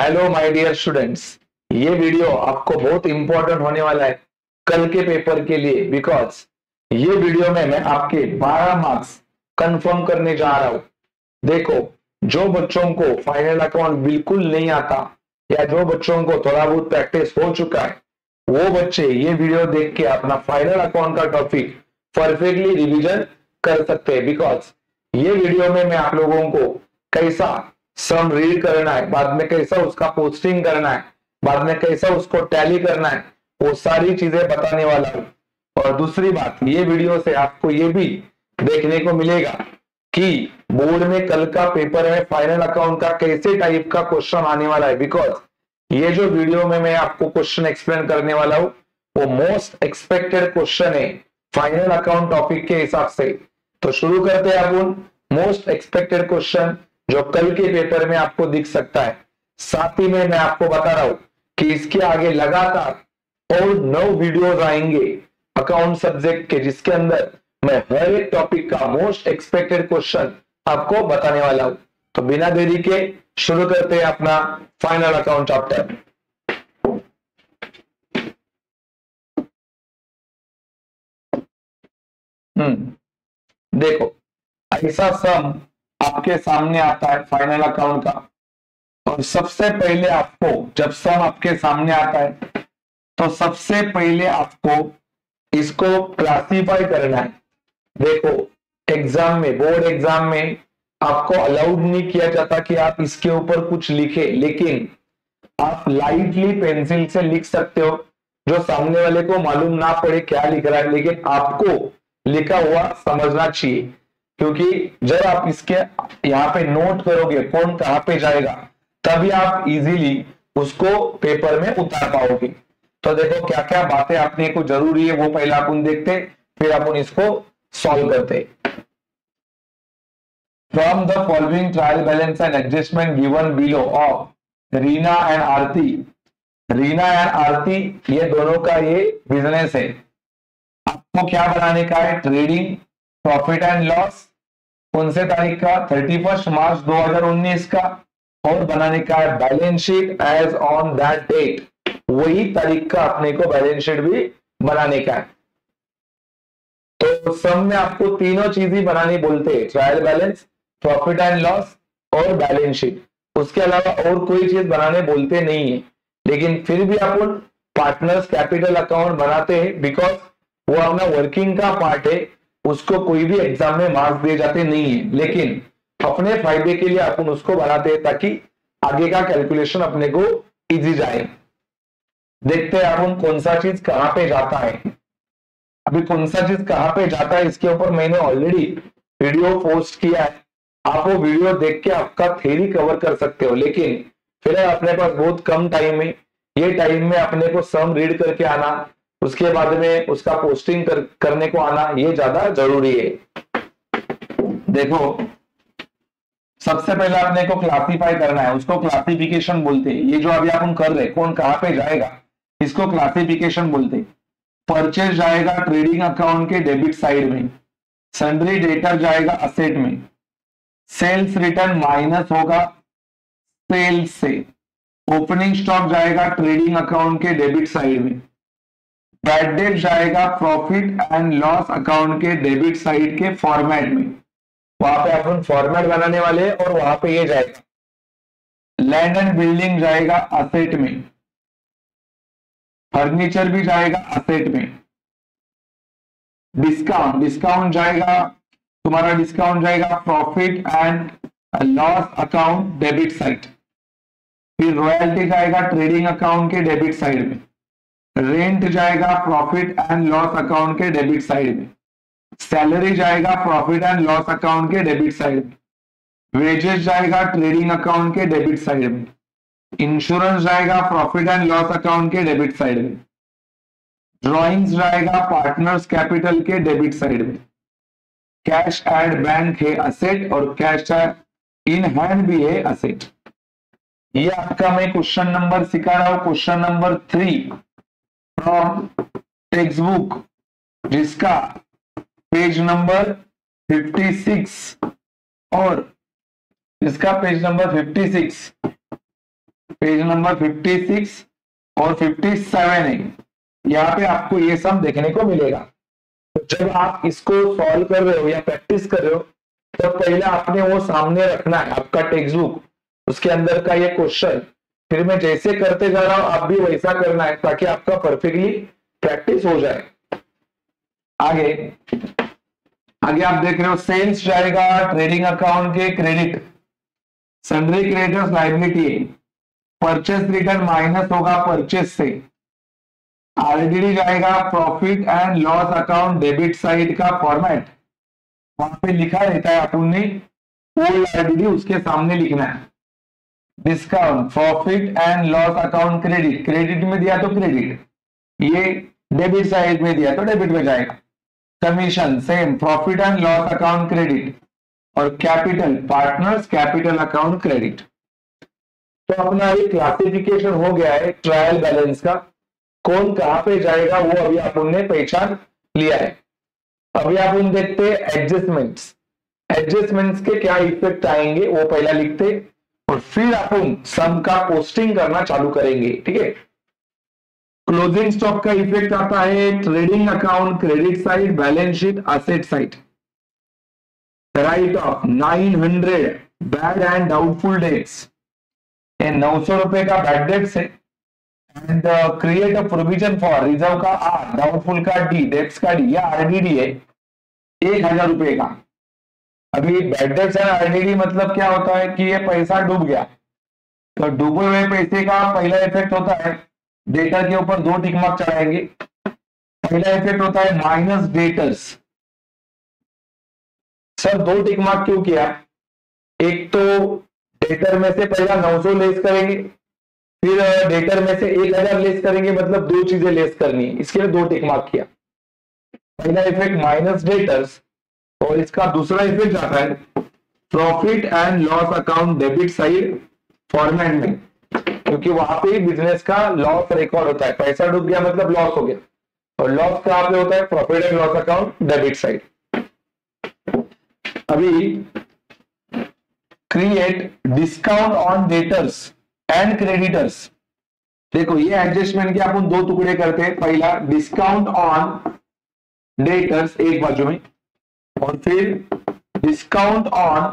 Hello my dear students, ये video आपको बहुत इंपॉर्टेंट होने वाला है कल के पेपर के लिए। बिकॉज ये वीडियो में मैं आपके 12 मार्क्स कंफर्म करने जा रहा हूं। देखो, जो बच्चों को फाइनल अकाउंट बिल्कुल नहीं आता या जो बच्चों को थोड़ा बहुत प्रैक्टिस हो चुका है, वो बच्चे ये वीडियो देख के अपना फाइनल अकाउंट का टॉपिक परफेक्टली रिवीजन कर सकते हैं। बिकॉज ये वीडियो में मैं आप लोगों को कैसा सम रीड करना है, बाद में कैसा उसका पोस्टिंग करना है, बाद में कैसा उसको टैली करना है, वो सारी चीजें बताने वाला हूं। और दूसरी बात, ये वीडियो से आपको ये भी देखने को मिलेगा कि बोर्ड में कल का पेपर में फाइनल अकाउंट का कैसे टाइप का क्वेश्चन आने वाला है। बिकॉज ये जो वीडियो में मैं आपको क्वेश्चन एक्सप्लेन करने वाला हूं, वो मोस्ट एक्सपेक्टेड क्वेश्चन है फाइनल अकाउंट टॉपिक के हिसाब से। तो शुरू करते हैं अपन मोस्ट एक्सपेक्टेड क्वेश्चन जो कल के पेपर में आपको दिख सकता है। साथ ही में मैं आपको बता रहा हूं कि इसके आगे लगातार और 9 वीडियोस आएंगे अकाउंट सब्जेक्ट के, जिसके अंदर मैं हर एक टॉपिक का मोस्ट एक्सपेक्टेड क्वेश्चन आपको बताने वाला हूं। तो बिना देरी के शुरू करते हैं अपना फाइनल अकाउंट चैप्टर। देखो, ऐसा सम आपके सामने आता है फाइनल अकाउंट का, और सबसे पहले आपको जब सम आपके सामने आता है तो सबसे पहले आपको इसको क्लासिफाई करना है। देखो, एग्जाम में, बोर्ड एग्जाम में आपको अलाउड नहीं किया जाता कि आप इसके ऊपर कुछ लिखे, लेकिन आप लाइटली पेंसिल से लिख सकते हो, जो सामने वाले को मालूम ना पड़े क्या लिख रहा है, लेकिन आपको लिखा हुआ समझना चाहिए। क्योंकि जब आप इसके यहाँ पे नोट करोगे कौन कहाँ पे जाएगा, तभी आप इजीली उसको पेपर में उतार पाओगे। तो देखो, क्या क्या बातें आपने को जरूरी है वो पहले अपन देखते, फिर अपन इसको सॉल्व करते। From the following trial balance and adjustment given below of Reena and Aarti. Reena and Aarti ये दोनों का ये बिजनेस है। आपको क्या बनाने का है? Trading profit and loss. कौन से तारीख का? 31 मार्च 2019 का। और बनाने का है balance sheet as on that date, वही तारीख का अपने को बैलेंस शीट भी बनाने का है। तो सम में आपको तीनों चीज ही बनानी बोलते हैं, trial balance, profit and loss और बैलेंस शीट। उसके अलावा और कोई चीज बनाने बोलते नहीं है, लेकिन फिर भी अपन पार्टनर्स कैपिटल अकाउंट बनाते हैं, बिकॉज वो अपना वर्किंग का पार्ट है, उसको कोई भी एग्जाम में मार्क्स दिए जाते नहीं है, लेकिन अपने फायदे के लिए अपन उसको बनाते हैं ताकि आगे का कैलकुलेशन अपने को इजी जाए। देखते हैं अपन कौन सा चीज कहां पे जाता है। अभी कौन सा चीज कहां पे जाता है इसके ऊपर मैंने ऑलरेडी वीडियो पोस्ट किया है। आप वो वीडियो देख के आपका थ्योरी कवर कर सकते हो, लेकिन फिर अपने पास बहुत कम टाइम है। ये टाइम में अपने को सम रीड करके आना, उसके बाद में उसका पोस्टिंग करने को आना, ये ज्यादा जरूरी है। देखो, सबसे पहले आपने को क्लासिफाई करना है, उसको क्लासिफिकेशन बोलते हैं। ये जो अभी अपन कर रहे कौन कहां पे जाएगा, इसको क्लासिफिकेशन बोलते हैं। परचेज जाएगा ट्रेडिंग अकाउंट के डेबिट साइड में, सन्ड्री डेटर जाएगा असेट में, सेल्स रिटर्न माइनस होगा सेल्स से, ओपनिंग स्टॉक जाएगा ट्रेडिंग अकाउंट के डेबिट साइड में, बैड डेट जाएगा प्रॉफिट एंड लॉस अकाउंट के डेबिट साइड के फॉर्मेट में। वहां पे अपन फॉर्मेट बनाने वाले हैं और वहां पे ये जाएगा। लैंड एंड बिल्डिंग जाएगा असेट में, फर्नीचर भी जाएगा असेट में, डिस्काउंट जाएगा तुम्हारा, डिस्काउंट जाएगा profit and loss account debit side. फिर रॉयल्टी जाएगा ट्रेडिंग अकाउंट के डेबिट साइड में, रेंट जाएगा प्रॉफिट एंड लॉस अकाउंट के डेबिट साइड में, सैलरी जाएगा प्रॉफिट एंड लॉस अकाउंट के डेबिट साइड में, वेजेस जाएगा ट्रेडिंग अकाउंट के डेबिट साइड में, इंश्योरेंस जाएगा प्रॉफिट एंड लॉस अकाउंट के डेबिट साइड में, ड्रॉइंग्स जाएगा पार्टनर्स कैपिटल के डेबिट साइड में, कैश एट बैंक है असेट और कैश इन हैंड भी है असेट। ये आपका मैं क्वेश्चन नंबर सिखा रहा हूं, question number 3 from text book, जिसका पेज नंबर 56 और इसका पेज नंबर 56 पेज नंबर 56 और 57 है, यहाँ पे आपको ये सब देखने को मिलेगा। तो जब आप इसको सॉल्व कर रहे हो या प्रैक्टिस कर रहे हो, तो पहले आपने वो सामने रखना है, आपका टेक्स्ट बुक, उसके अंदर का ये क्वेश्चन, फिर मैं जैसे करते जा रहा हूं आप भी वैसा करना है, ताकि आपका परफेक्टली प्रैक्टिस हो जाए। आगे आगे आप देख रहे हो, सेल्स जाएगा ट्रेडिंग अकाउंट के credit, sundry creditors liability, purchase return minus होगा परचेस से, आरडीडी जाएगा profit and loss account debit side का फॉर्मेट, वहां पे लिखा रहता है, अपन ने ओल्ड आरडीडी उसके सामने लिखना है। Discount profit and loss account credit, credit में दिया तो क्रेडिट, ये डेबिट साइड में दिया तो डेबिट में जाएगा। Commission same, profit and loss account credit, और capital partners capital account credit. तो अपना ये क्लासिफिकेशन हो गया है ट्रायल बैलेंस का, कौन कहां पे जाएगा वो अभी अपन ने पहचान लिया है। अभी अपन देखते हैं एडजस्टमेंट्स, एडजस्टमेंट्स के क्या इफेक्ट आएंगे वो पहला लिखते, और फिर अपन सम का पोस्टिंग करना चालू करेंगे, ठीक है। क्लोजिंग स्टॉक का इफेक्ट आता है trading account credit side, balance sheet asset side. Right of 900 bad and doubtful debts, 900 रुपए का बैड डेट्स है, and create a provision for, reserve का आर, डाउटफुल का डी, डेट्स का डी, या आरडीडी है 1000 रुपए का। अभी बैड डेट्स एंड आरडीडी मतलब क्या होता है कि ये पैसा डूब गया, तो डूबे हुए पैसे का पहला इफेक्ट होता है डेटर के ऊपर 2 टिक मार्क चढ़ाएंगे। पहला इफेक्ट होता है minus debtors. Sir 2 tick mark क्यों किया? एक तो डेटर में से पहला 900 लेस करेंगे, फिर डेटर में से 1000 लेस करेंगे, मतलब 2 चीजें लेस करनी है, इसके लिए 2 टिक मार्क किया। पहला इफेक्ट माइनस डेटर्स, और इसका दूसरा इफेक्ट आता है profit and loss account debit side format में, क्योंकि वहां पे बिजनेस का लॉस रिकॉर्ड होता है, पैसा डूब गया मतलब लॉस हो गया, और लॉस कहां पे होता है? Profit and loss account debit side. अभी create discount on debtors and creditors, देखो ये एडजस्टमेंट के अपन 2 टुकड़े करते हैं, पहला डिस्काउंट ऑन डेटर्स एक बाजू में, और फिर डिस्काउंट ऑन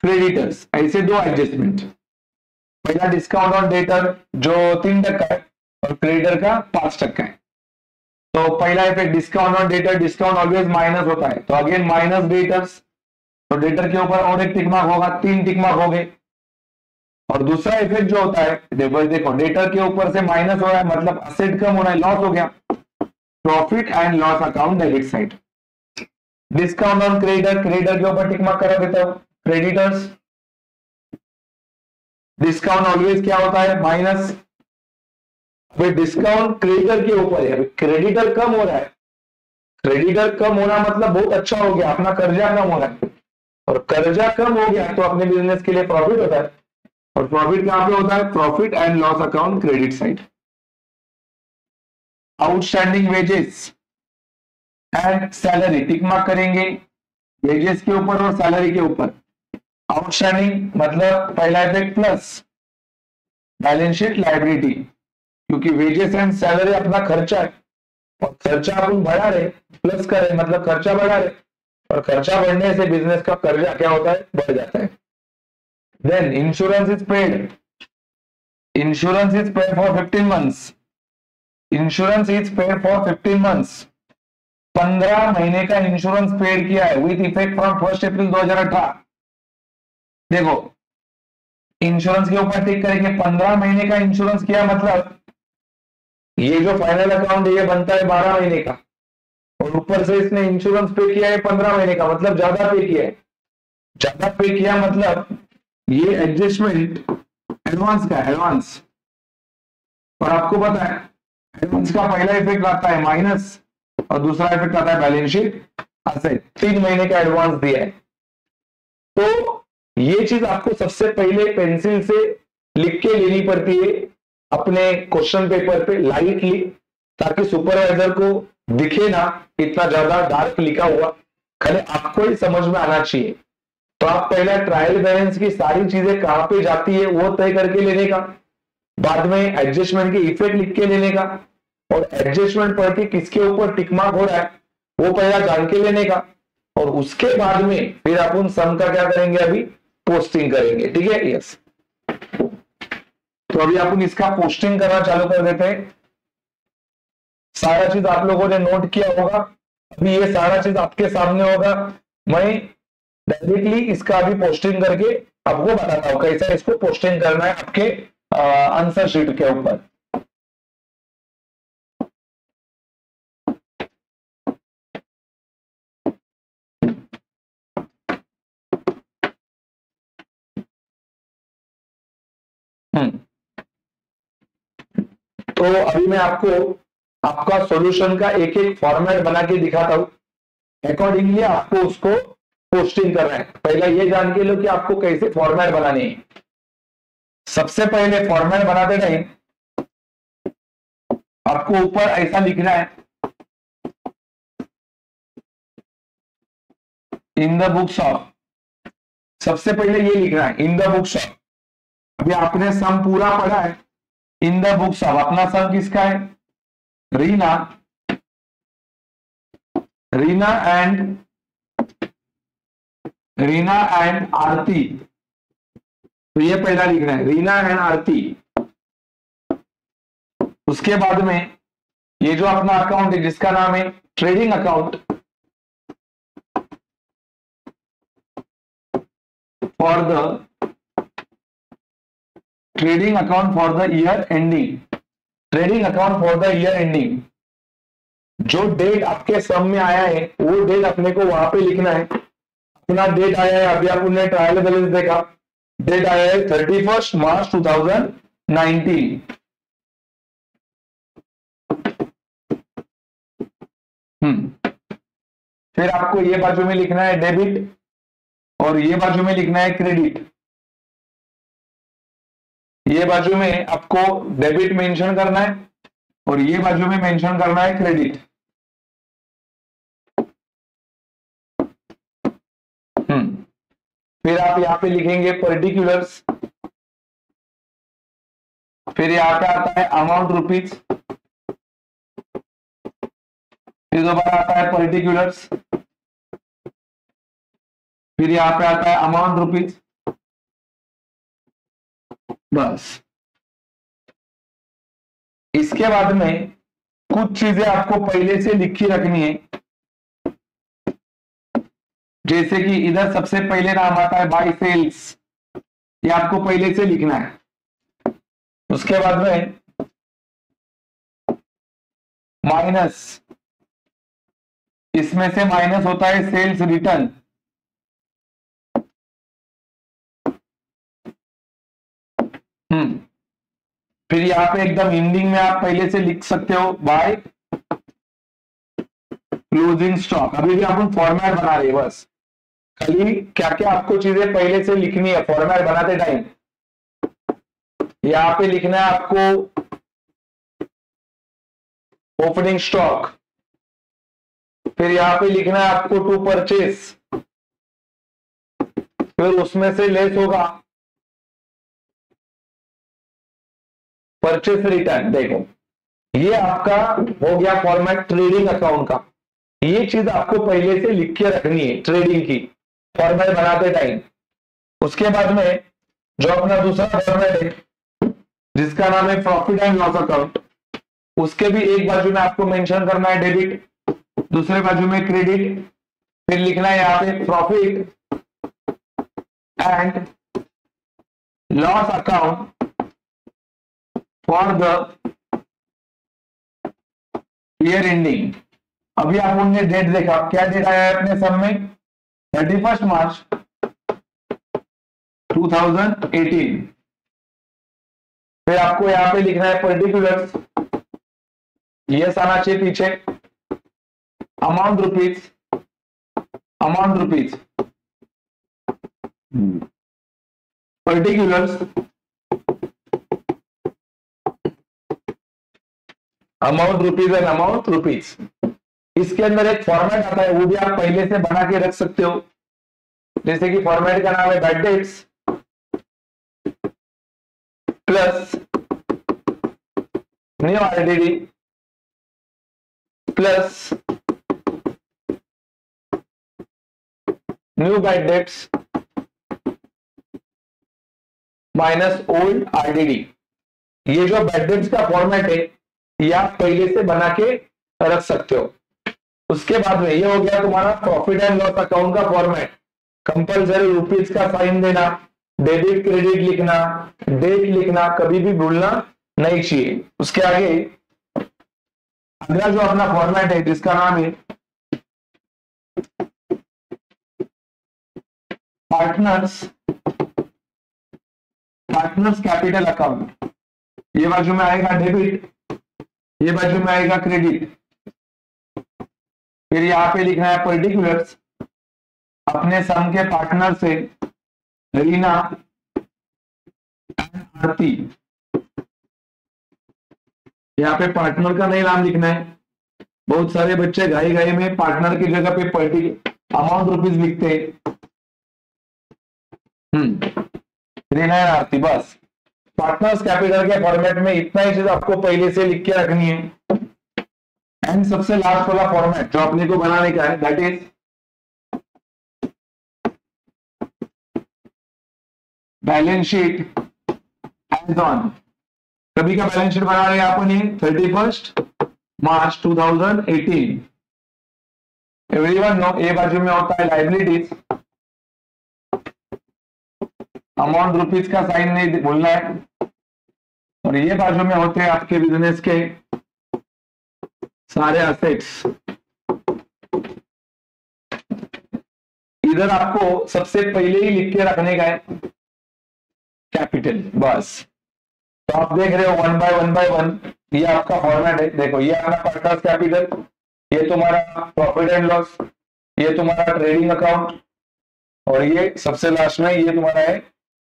क्रेडिटर्स, ऐसे 2 एडजस्टमेंट। पहला डिस्काउंट ऑन डेटर जो 3% है, और क्रेडिटर का 5% है। तो पहला effect discount on debtor, discount always minus होता है, तो अगेन माइनस डेटर्स, तो डेटर के ऊपर और एक टिक मार्क होगा, 3 टिक मार्क हो गए। और दूसरा इफेक्ट जो होता है, देखो डेटर के ऊपर से माइनस हो रहा है मतलब असेट कम हो रहा है, लॉस हो गया, profit and loss account debit side. Discount on creditor, creditor के ऊपर टिक मार्क करा देता हूं, क्रेडिटर्स, डिस्काउंट ऑलवेज क्या होता है? माइनस। डिस्काउंट क्रेडिटर के ऊपर है, क्रेडिटर कम हो रहा है, क्रेडिटर कम होना मतलब बहुत अच्छा हो गया, अपना कर्जा कम हो रहा है, और कर्जा कम हो गया तो अपने बिजनेस के लिए प्रॉफिट होता है, और प्रॉफिट कहां पे होता है? Profit and loss account credit side. Outstanding wages and salary, tick mark करेंगे वेजेस के ऊपर और सैलरी के ऊपर। आउटस्टैंडिंग मतलब पहला effect plus balance sheet liability, क्योंकि वेजेस एंड सैलरी अपना खर्चा है, और खर्चा अपन बढ़ा रहे, प्लस कर रहे मतलब खर्चा बढ़ा रहे, और खर्चा बढ़ने से बिजनेस का कर्जा क्या होता है? बढ़ जाता है। Then insurance is paid, insurance is paid for 15 months, insurance is paid for 15 months, 15 महीने का इंश्योरेंस पेड किया है विथ इफेक्ट फ्रॉम 1 अप्रैल 2018। देखो इंश्योरेंस के ऊपर टिक करेंगे, 15 महीने का इंश्योरेंस किया मतलब ये जो फाइनल अकाउंट है ये बनता है 12 महीने का, और ऊपर से इसने इंश्योरेंस पे किया है 15 महीने का, मतलब ज्यादा पे किया है, ज्यादा पे किया मतलब ये एडजस्टमेंट एडवांस का, एडवांस। और आपको पता है एडवांस का पहला इफेक्ट आता है माइनस, और दूसरा इफेक्ट आता है बैलेंस शीट असेट। 3 महीने का एडवांस दिया है, तो ये चीज आपको सबसे पहले पेंसिल से लिख के लेनी पड़ती है अपने क्वेश्चन पेपर पे लाइटली, ताकि सुपरवाइजर को दिखे ना इतना ज्यादा डार्क लिखा हुआ, खाली आपको ही समझ में आना चाहिए। तो तो आप पहला ट्रायल बैलेंस की सारी चीजें कहां पे जाती है वो तय करके लेने का, बाद में एडजस्टमेंट के इफेक्ट लिख के लेने का, और एडजस्टमेंट पढ़ के किसके ऊपर टिक मार्क हो रहा है वो पहला जान के लेने का, और उसके बाद में फिर अपन सम का क्या करेंगे, अभी पोस्टिंग करेंगे। ठीक है, यस। तो अभी अपन इसका पोस्टिंग करना चालू कर देते हैं। सारा चीज आप लोगों ने नोट किया होगा, अभी ये सारा चीज आपके सामने होगा। मैं डायरेक्टली इसका अभी पोस्टिंग करके आपको बताता हूं कैसा इसको पोस्टिंग करना है आपके आंसर शीट के ऊपर। तो अभी मैं आपको आपका सॉल्यूशन का एक एक फॉर्मेट बना के दिखाता हूं, अकॉर्डिंगली आपको उसको पोस्टिंग करना है। पहले ये जान के लो कि आपको कैसे फॉर्मेट बनाने है। सबसे पहले फॉर्मेट बनाते टाइम आपको ऊपर ऐसा लिखना है, इन द बुक्स ऑफ, सबसे पहले ये लिखना है इन द बुक्स ऑफ। अभी आपने सम पूरा पढ़ा है, इन द बुक्स ऑफ अपना सम किसका है, रीना, रीना एंड आरती। तो ये पहला लिखना है रीना एंड आरती। उसके बाद में ये जो अपना अकाउंट है जिसका नाम है trading account, for the trading account for the year ending, trading account for the year ending. जो डेट आपके सम में आया है वो डेट अपने को वहां पे लिखना है। अपना डेट आया है, अभी आपने ट्रायल बैलेंस देखा, डेट आया है 31 मार्च 2019। फिर आपको ये बाजू में लिखना है डेबिट और ये बाजू में लिखना है क्रेडिट। ये बाजू में आपको डेबिट मेंशन करना है और ये बाजू में मेंशन करना है क्रेडिट। फिर आप यहां पे लिखेंगे पर्टिकुलर्स, फिर यहां पे आता है अमाउंट रुपीज, फिर दोबारा आता है पर्टिकुलर्स, फिर यहां पे आता है अमाउंट रुपीज। बस इसके बाद में कुछ चीजें आपको पहले से लिखी रखनी है, जैसे कि इधर सबसे पहले नाम आता है बाय सेल्स, ये आपको पहले से लिखना है। उसके बाद में माइनस, इसमें से माइनस होता है सेल्स रिटर्न। फिर यहां पे एकदम एंडिंग में आप पहले से लिख सकते हो बाय क्लोजिंग स्टॉक। अभी भी अपन फॉर्मेट बना रहे हैं, बस खाली क्या क्या आपको चीजें पहले से लिखनी है फॉर्मेट बनाते टाइम। यहां पे लिखना है आपको ओपनिंग स्टॉक, फिर यहां पे लिखना है आपको टू परचेस, फिर उसमें से लेस होगा परचेस रिटर्न। देखो ये आपका हो गया फॉर्मेट ट्रेडिंग अकाउंट का। ये चीज आपको पहले से लिख के रखनी है ट्रेडिंग की फॉर्मेट बनाते टाइम। उसके बाद में जो अपना दूसरा फॉर्मेट है जिसका नाम है प्रॉफिट एंड लॉस अकाउंट, उसके भी एक बाजू में आपको मेंशन करना है डेबिट, दूसरे बाजू में क्रेडिट, फिर लिखना है यहाँ पे profit and loss account for the year ending. अभी आप उनने डेट देखा, क्या डेट आया है अपने सब में 31 मार्च 2018। फिर आपको यहां पे लिखना है पर्टिकुलर्स, यस आना चाहिए पीछे, amount rupees, amount rupees, particulars, amount rupees and amount rupees. इसके अंदर एक फॉर्मेट आता है, वो भी आप पहले से बना के रख सकते हो। जैसे कि फॉर्मेट का नाम है bad debts plus new RDD plus new bad debts minus old RDD. ये जो बैड डेट्स का फॉर्मेट है ये आप पहले से बना के रख सकते हो। उसके बाद में ये हो गया तुम्हारा प्रॉफिट एंड लॉस अकाउंट का फॉर्मेट। कंपलसरी रुपीज का साइन देना, डेबिट क्रेडिट लिखना, डेट लिखना, कभी भी भूलना नहीं चाहिए। उसके आगे अगला जो अपना फॉर्मेट है जिसका नाम है पार्टनर्स कैपिटल अकाउंट। ये बाजू में आएगा डेबिट, ये बाजू में आएगा क्रेडिट। फिर यहाँ पे लिखना है पर्टिकुलर्स, अपने सम के पार्टनर से रीना आरती। यहाँ पे पार्टनर का नहीं नाम लिखना है। बहुत सारे बच्चे घाई घाई में पार्टनर की जगह पे पर्टिकुलर अमाउंट रुपीज लिखते हैं। रीना एंड आरती, बस पार्टनर्स कैपिटल के फॉर्मेट में इतना ही चीज आपको पहले से लिख के रखनी है। एंड सबसे लास्ट वाला फॉर्मेट जो अपने को बनाने का है that is balance sheet as on. कभी का बैलेंस शीट बना रहे हैं अपन ये 31 मार्च 2018। एवरीवन नो ए बाजू में होता है लाइबिलिटीज, अमाउंट रुपीज का साइन नहीं बोलना है, और ये बाजू में होते हैं आपके बिजनेस के सारे असेट्स। इधर आपको सबसे पहले ही लिख के रखने का है कैपिटल, बस। तो आप देख रहे हो वन बाय वन ये आपका फॉर्मेट है। देखो ये अपना पार्टनर्स कैपिटल, ये तुम्हारा प्रॉफिट एंड लॉस, ये तुम्हारा ट्रेडिंग अकाउंट, और ये सबसे लास्ट में ये तुम्हारा है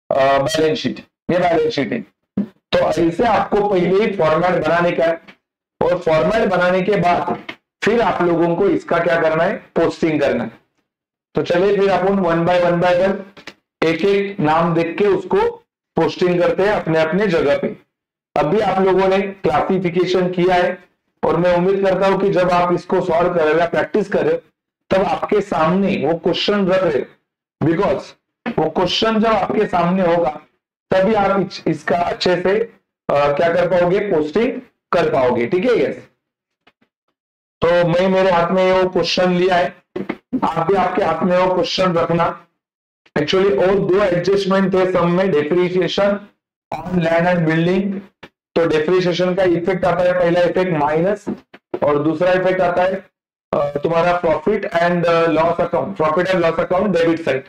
बैलेंस शीट। ये बैलेंस शीट है। तो ऐसे आपको पहले ही फॉर्मेट बनाने का है, और फॉर्मेट बनाने के बाद फिर आप लोगों को इसका क्या करना है, पोस्टिंग करना है। तो चलिए फिर अपन वन बाय वन एक एक नाम देख के उसको पोस्टिंग करते हैं अपने अपने जगह पे। अभी आप लोगों ने क्लासिफिकेशन किया है, और मैं उम्मीद करता हूं कि जब आप इसको सॉल्व कर रहे हो या प्रैक्टिस कर रहे हो तब आपके सामने वो क्वेश्चन रख रहे हो। बिकॉज वो क्वेश्चन जब आपके सामने होगा तभी आप इसका अच्छे से क्या कर पाओगे, पोस्टिंग कर पाओगे। ठीक है, यस। तो मैं मेरे हाथ में वो क्वेश्चन लिया है, आप भी आपके हाथ में वो क्वेश्चन रखना। एक्चुअली और दो एडजस्टमेंट थे सम में, depreciation on land and building. तो डेप्रिसिएशन का इफेक्ट आता है, पहला इफेक्ट माइनस, और दूसरा इफेक्ट आता है तुम्हारा profit and loss account debit side.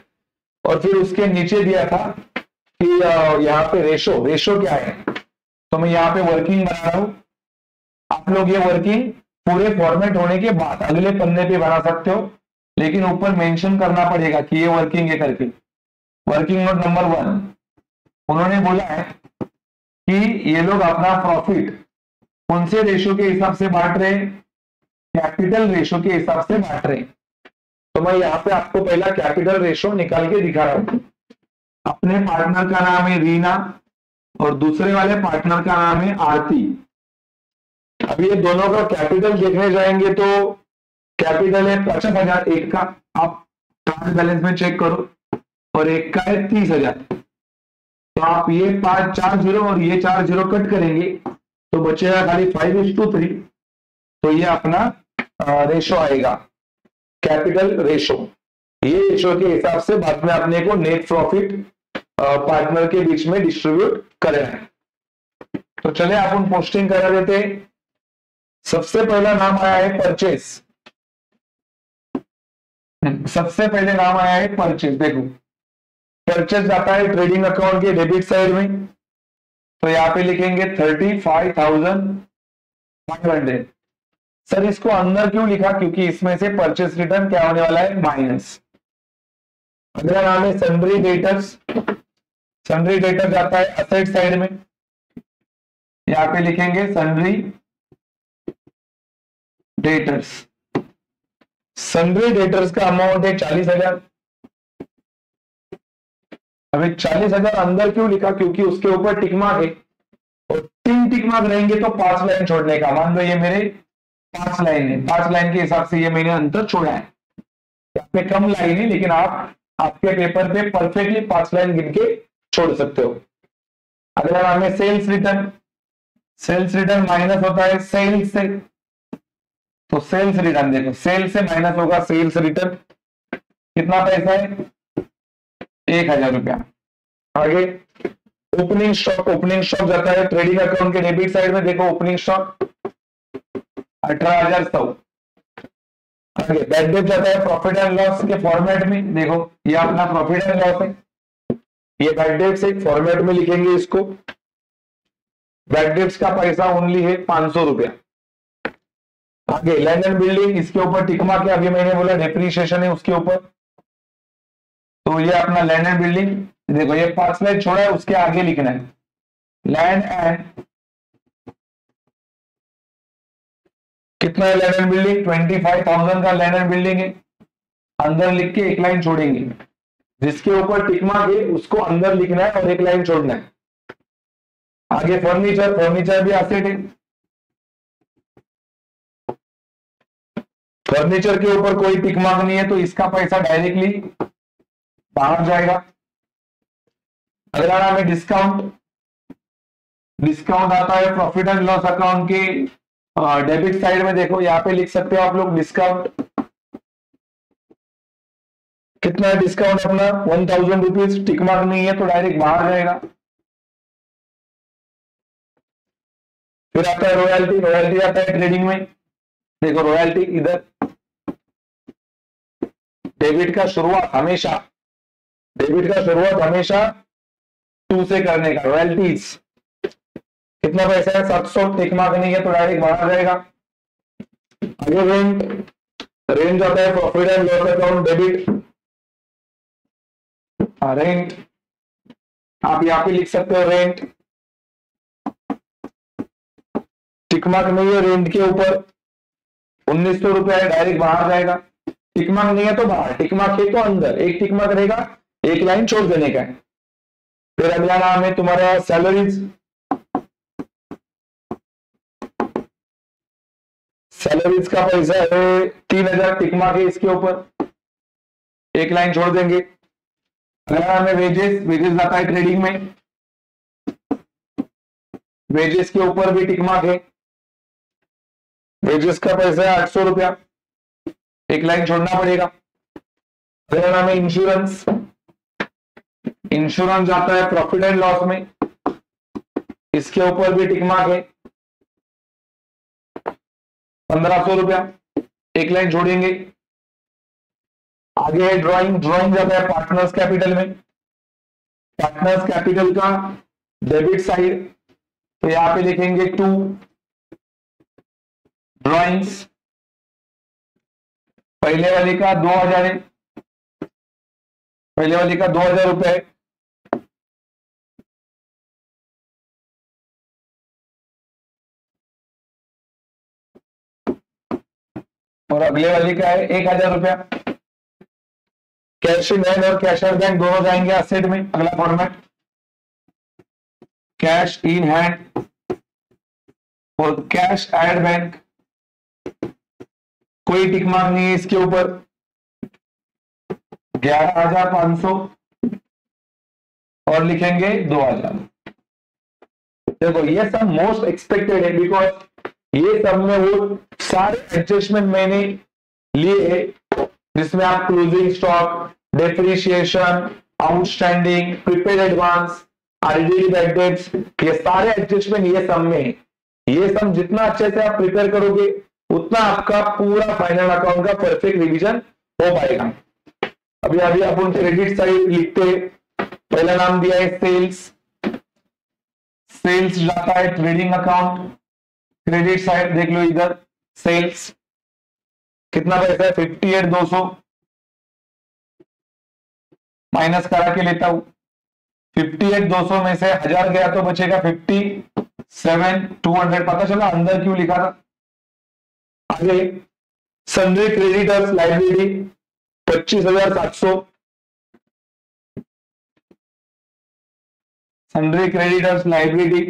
और फिर उसके नीचे दिया था कि यहाँ पे रेशो क्या है। तो मैं यहाँ पे वर्किंग बना रहा हूं, आप लोग ये वर्किंग पूरे फॉर्मेट होने के बाद अगले पन्ने पे बना सकते हो, लेकिन ऊपर मेंशन करना पड़ेगा कि ये वर्किंग है करके। वर्किंग नोट नंबर 1, उन्होंने बोला है कि ये लोग अपना प्रॉफिट कौन से रेशो के हिसाब से बांट रहे, कैपिटल रेशो के हिसाब से बांट रहे। तो मैं यहाँ पे आपको पहला कैपिटल रेशो निकाल के दिखा रहा हूं। अपने पार्टनर का नाम है रीना और दूसरे वाले पार्टनर का नाम है आरती। अभी ये दोनों का कैपिटल देखने जाएंगे तो कैपिटल है 50,000 एक का, आप कार्ड बैलेंस में चेक करो, और एक का है 30,000। तो आप ये 4 और ये 4 जीरो कट करेंगे तो बचेगा खाली 5:3। तो ये अपना रेशो आएगा, कैपिटल रेशो। ये रेशो के हिसाब से बाद में अपने को नेट प्रॉफिट पार्टनर के बीच में डिस्ट्रीब्यूट करना है। तो चले अपन पोस्टिंग करा देते हैं। सबसे पहला नाम आया है परचेज। सबसे पहले नाम आया है परचेज। देखो परचेज जाता है ट्रेडिंग अकाउंट के डेबिट साइड में, तो यहाँ पे लिखेंगे 35,500। सर इसको अंदर क्यों लिखा, क्योंकि इसमें से परचेज रिटर्न क्या होने वाला है, माइनस। अगला नाम है सन्ड्री डेटर्स। सन्ड्री डेटर जाता है असेट साइड में, यहाँ पे लिखेंगे सन्ड्री डेटर्स। सन्ड्री डेटर्स का अमाउंट है 40,000। अभी 40,000 अंदर क्यों लिखा, क्योंकि उसके ऊपर टिक मार्क है और 3 टिक मार्क रहेंगे तो 5 लाइन छोड़ने का। मान लो ये मेरे 5 लाइन है, 5 लाइन के हिसाब से ये मैंने अंतर छोड़ा है। यहाँ पे कम लाइन है लेकिन आप आपके पेपर पे परफेक्टली 5 लाइन गिन के छोड़ सकते हो। अगला नाम है sales return. Sales return minus होता है सेल्स से, तो सेल्स रिटर्न देखो, सेल्स से माइनस होगा सेल्स रिटर्न। कितना पैसा है, 1,000 रुपया। आगे ओपनिंग स्टॉक। ओपनिंग स्टॉक जाता है ट्रेडिंग अकाउंट के डेबिट साइड में, देखो ओपनिंग स्टॉक 18,100। आगे बैड डेट जाता है प्रॉफिट एंड लॉस के फॉर्मेट में, देखो ये अपना प्रॉफिट एंड लॉस है, ये बैड डेट्स एक फॉर्मेट में लिखेंगे इसको। बैड डेट्स का पैसा ओनली है 500 रुपया। आगे लैंड एंड बिल्डिंग, इसके ऊपर टिक मार्क है, अभी मैंने बोला डेप्रीशिएशन है उसके ऊपर, तो ये अपना लैंड एंड बिल्डिंग। देखो ये 5 लाइन छोड़ा है, उसके आगे लिखना है लैंड एंड, कितना है लैंड एंड बिल्डिंग, 25,000 का लैंड एंड बिल्डिंग है। अंदर लिख के एक लाइन छोड़ेंगे, जिसके ऊपर टिक मार्क है उसको अंदर लिखना है और एक लाइन छोड़ना है। आगे फर्नीचर, फर्नीचर भी एसेट है, फर्नीचर के ऊपर कोई टिक मार्क नहीं है तो इसका पैसा डायरेक्टली बाहर जाएगा। अगला नाम है डिस्काउंट। डिस्काउंट आता है प्रॉफिट एंड लॉस अकाउंट के डेबिट साइड में, देखो यहाँ पे लिख सकते हो आप लोग डिस्काउंट। कितना है डिस्काउंट अपना, 1,000 रुपीज। टिक मार्क नहीं है तो डायरेक्ट बाहर जाएगा। फिर आता है रॉयल्टी। रॉयल्टी आता है ट्रेडिंग में, देखो रॉयल्टी इधर, डेबिट का शुरुआत हमेशा, डेबिट का शुरुआत हमेशा 2 से करने का। रॉयल्टीज कितना पैसा है, 700। टिक मार्क नहीं है तो डायरेक्ट बाहर जाएगा। आगे रेंट। रेंट आता है profit and loss account debit. Rent आप यहाँ पे लिख सकते हो रेंट, टिक मार्क नहीं है रेंट के ऊपर, 1,900 रुपया है, डायरेक्ट बाहर जाएगा। टिक मार्क नहीं है तो बाहर, टिक मार्क है तो अंदर, एक टिक मार्क रहेगा, एक लाइन छोड़ देने का है। फिर अगला नाम है तुम्हारा सैलरीज। सैलरीज का पैसा है 3,000, टिक मार्क है इसके ऊपर, एक लाइन छोड़ देंगे। अगला नाम है वेजेस। वेजेस आता है ट्रेडिंग में, वेजेस के ऊपर भी टिक मार्क है, वेजेस का पैसा है 800 रुपया, एक लाइन छोड़ना पड़ेगा। अगला नाम है इंश्योरेंस। इंश्योरेंस आता है प्रॉफिट एंड लॉस में, इसके ऊपर भी टिक मार्क है, 1,500 रुपया, एक लाइन छोड़ेंगे। आगे है ड्राइंग। ड्राइंग जाता है पार्टनर्स कैपिटल में, पार्टनर्स कैपिटल का डेबिट साइड, तो यहां पे लिखेंगे 2 ड्राइंग्स। पहले वाली का 2,000 है, पहले वाली का 2,000 रुपए है। और अगले वाली का है 1,000 रुपया। कैश इन हैंड और कैश एट बैंक दोनों जाएंगे असेट में। अगला फॉर्मेट कैश इन हैंड और कैश एट बैंक, कोई टिक मार्क नहीं है इसके ऊपर, 11,500 और लिखेंगे 2,000। देखो ये सब मोस्ट एक्सपेक्टेड है, बिकॉज ये सब में वो सारे एडजस्टमेंट मैंने लिए है जिसमें आप closing stock, depreciation, outstanding, prepaid advance, RD bad debts, ये सारे एडजस्टमेंट ये सब में है। ये सब जितना अच्छे से आप प्रिपेयर करोगे उतना आपका पूरा फाइनल अकाउंट का परफेक्ट रिवीजन हो पाएगा। अभी अभी अपन क्रेडिट साइड लिखते हैं। पहला नाम दिया है सेल्स। सेल्स जाता है ट्रेडिंग अकाउंट, क्रेडिट साइड देख लो इधर सेल्स, कितना पैसा है 58,200, माइनस करा के लेता हूं। 58,200 में से 1,000 गया तो बचेगा 57,200, पता चला अंदर क्यों लिखा था। आगे sundry creditors liability 25,700, sundry creditors liability,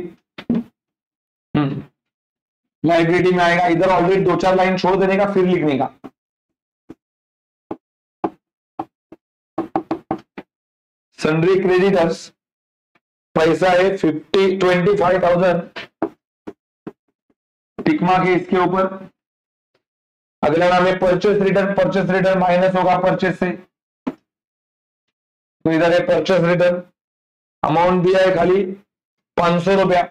liability में आएगा। इधर ऑलरेडी 2-4 लाइन छोड़ देने का, फिर लिखने का। सन्ड्री क्रेडिटर्स पैसा है 25,000 टिकमा के इसके ऊपर। अगला नाम है purchase return. Purchase return minus होगा परचेस से, तो इधर है परचेस रिटर्न। अमाउंट दिया है खाली 500 रुपया।